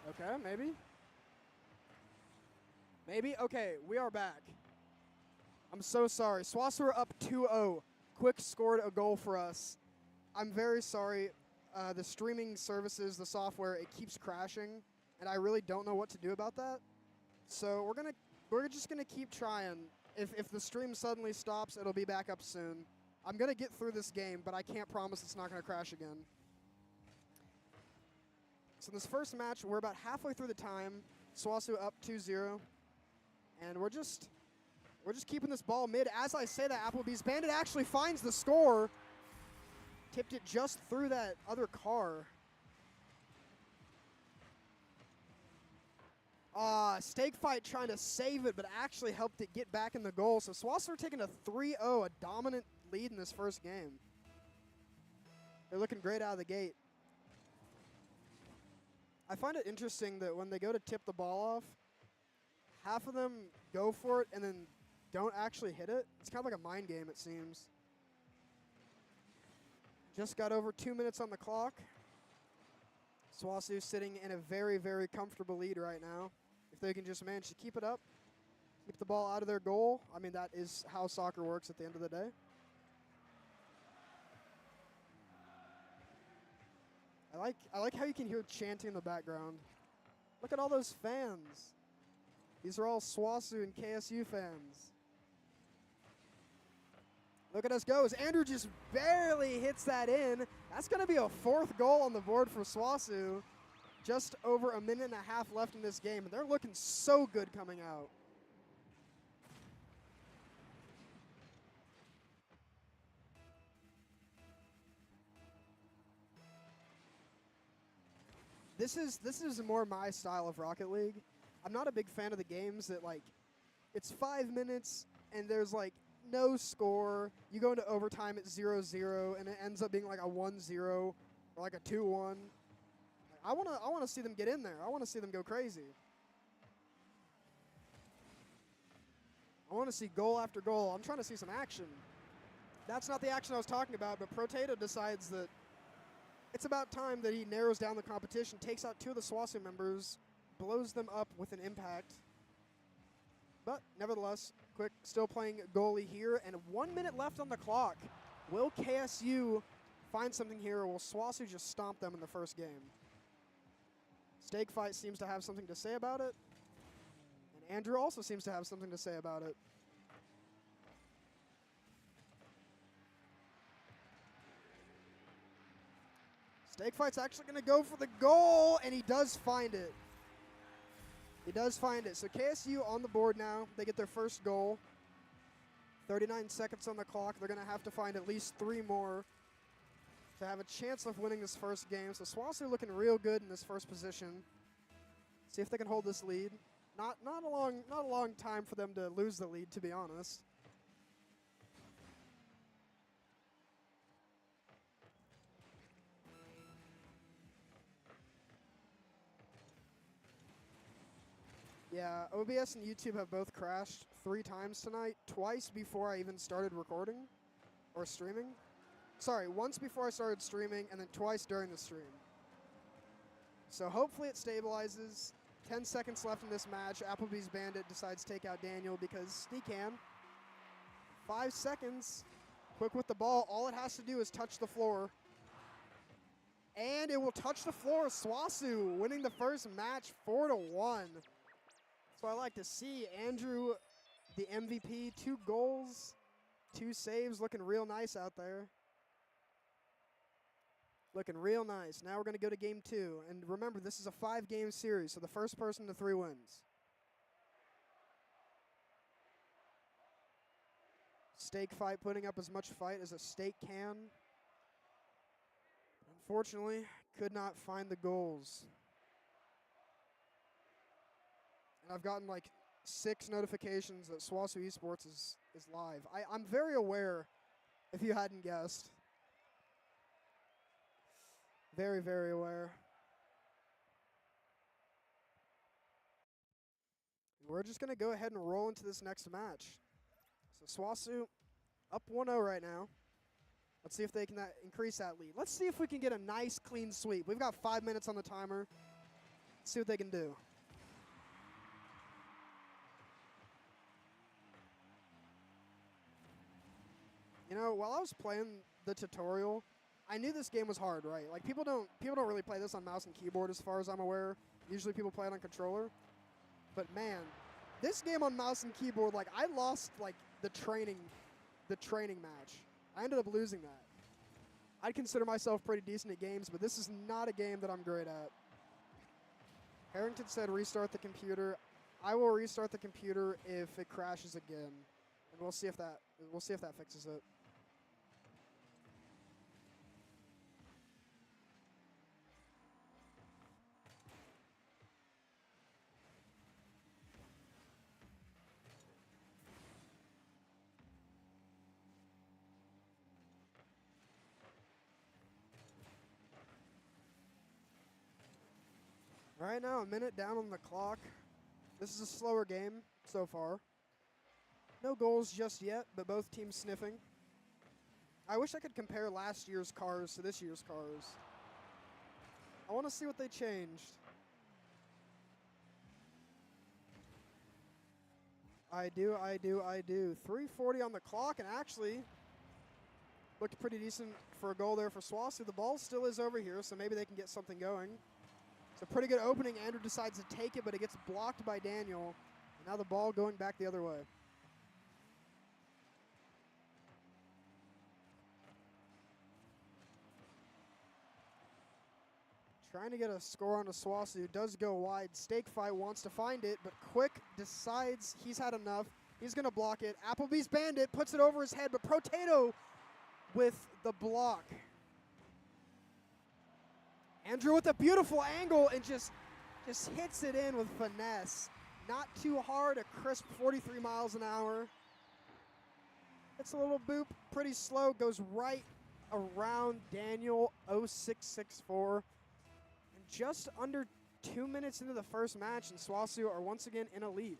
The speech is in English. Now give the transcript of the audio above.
Okay, maybe. Maybe? Okay, we are back. I'm so sorry. SWOSU are up 2-0. Quick scored a goal for us. I'm very sorry. The streaming services, the software, it keeps crashing, and I really don't know what to do about that. So we're just gonna keep trying. If the stream suddenly stops, it'll be back up soon. I'm gonna get through this game, but I can't promise it's not gonna crash again. So in this first match, we're about halfway through the time. SWOSU up 2-0, and we're just keeping this ball mid. As I say that, Applebee's Bandit actually finds the score. Tipped it just through that other car. Steak Fight trying to save it, but actually helped it get back in the goal. So SWOSU are taking a 3-0, a dominant lead in this first game. They're looking great out of the gate. I find it interesting that when they go to tip the ball off, half of them go for it and then don't actually hit it. It's kind of like a mind game, it seems. Just got over 2 minutes on the clock. SWOSU sitting in a very, very comfortable lead right now. If they can just manage to keep it up, keep the ball out of their goal. I mean, that is how soccer works at the end of the day. I like how you can hear chanting in the background. Look at all those fans. These are all SWOSU and KSU fans. Look at us go. As Andrew just barely hits that in. That's going to be a 4th goal on the board for SWOSU. Just over a minute and a half left in this game. And they're looking so good coming out. This is more my style of Rocket League. I'm not a big fan of the games that, like, it's 5 minutes and there's, like, no score. You go into overtime at 0-0 and it ends up being like a 1-0 or like a 2-1. I wanna see them get in there. I wanna see them go crazy. I wanna see goal after goal. I'm trying to see some action. That's not the action I was talking about, but Protato decides that it's about time that he narrows down the competition, takes out 2 of the SWOSU members, blows them up with an impact. But nevertheless, Quick still playing goalie here, and 1 minute left on the clock. Will KSU find something here, or will SWOSU just stomp them in the first game? Steak Fight seems to have something to say about it, and Andrew also seems to have something to say about it. Steak Fight's actually going to go for the goal, and he does find it. He does find it. So KSU on the board now. They get their first goal. 39 seconds on the clock. They're going to have to find at least 3 more to have a chance of winning this first game. So SWOSU looking real good in this first position. See if they can hold this lead. Not a long time for them to lose the lead, to be honest. Yeah, OBS and YouTube have both crashed 3 times tonight, twice before I even started recording or streaming. Sorry, once before I started streaming and then twice during the stream. So hopefully it stabilizes. 10 seconds left in this match. Applebee's Bandit decides to take out Daniel because he can. 5 seconds. Quick with the ball. All it has to do is touch the floor. And it will touch the floor. SWOSU winning the first match 4-1. So I like to see Andrew, the MVP, 2 goals, 2 saves, looking real nice out there. Looking real nice. Now we're going to go to game 2. And remember, this is a 5-game series, so the first person to 3 wins. Steak Fight putting up as much fight as a steak can. Unfortunately, could not find the goals. And I've gotten like 6 notifications that SWOSU Esports is live. I'm very aware, if you hadn't guessed. Very, very aware. We're just going to go ahead and roll into this next match. So SWOSU up 1-0 right now. Let's see if they can increase that lead. Let's see if we can get a nice, clean sweep. We've got 5 minutes on the timer. See what they can do. You know, while I was playing the tutorial, I knew this game was hard, right? Like people don't really play this on mouse and keyboard as far as I'm aware. Usually people play it on controller. But man, this game on mouse and keyboard, like I lost like the training match. I ended up losing that. I'd consider myself pretty decent at games, but this is not a game that I'm great at. Harrington said restart the computer. I will restart the computer if it crashes again. And we'll see if that fixes it. Right now, a minute down on the clock. This is a slower game so far. No goals just yet, but both teams sniffing. I wish I could compare last year's cars to this year's cars. I want to see what they changed. I do. 3:40 on the clock, and actually looked pretty decent for a goal there for SWOSU. The ball still is over here, so maybe they can get something going. It's a pretty good opening. Andrew decides to take it, but it gets blocked by Daniel. And now the ball going back the other way. Trying to get a score on a SWOSU. Does go wide. Stake Fight wants to find it, but Quick decides he's had enough. He's going to block it. Applebee's Bandit puts it over his head, but Potato with the block. Andrew with a beautiful angle and just hits it in with finesse. Not too hard, a crisp 43 miles an hour. It's a little boop, pretty slow, goes right around Daniel 0664. And just under 2 minutes into the first match, and SWOSU are once again in a lead.